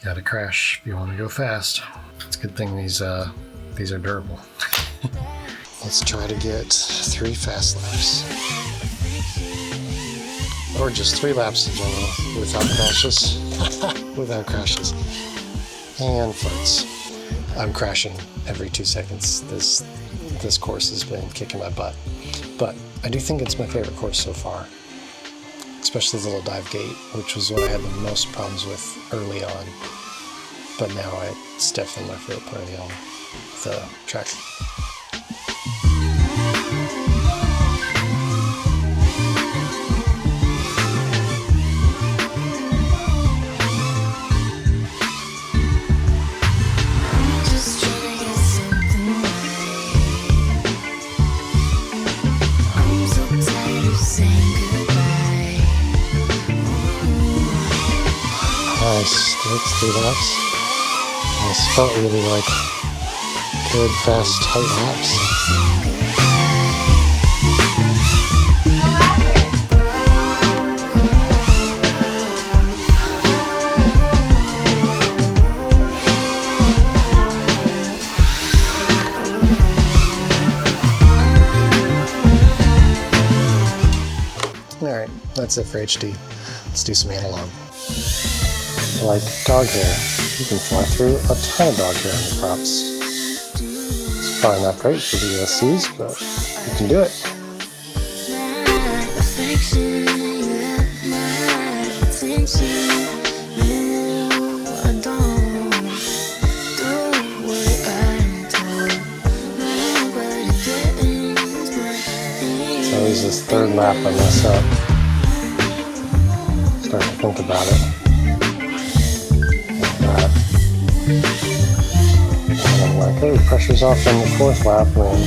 Gotta crash if you want to go fast. It's a good thing these are durable. Let's try to get 3 fast laps. Or just 3 laps in general without crashes. Without crashes. And farts. I'm crashing every 2 seconds. This course has been kicking my butt. But I do think it's my favorite course so far. Especially the little dive gate, which was what I had the most problems with early on. But now it's definitely my favorite part of the track. Nice, that's 3 laps. This felt really like good, fast, tight laps. Alright, that's it for HD. Let's do some analog. Like dog hair, you can fly through a ton of dog hair on your props. It's probably not great for the USCs, but you can do it. It's always this 3rd lap I mess up. Start to think about it. And I'm like, oh, pressure's off on the 4th lap, and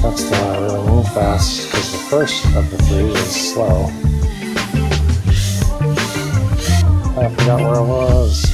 that's the one I really need fast, because the first of the 3 is slow. I forgot where I was.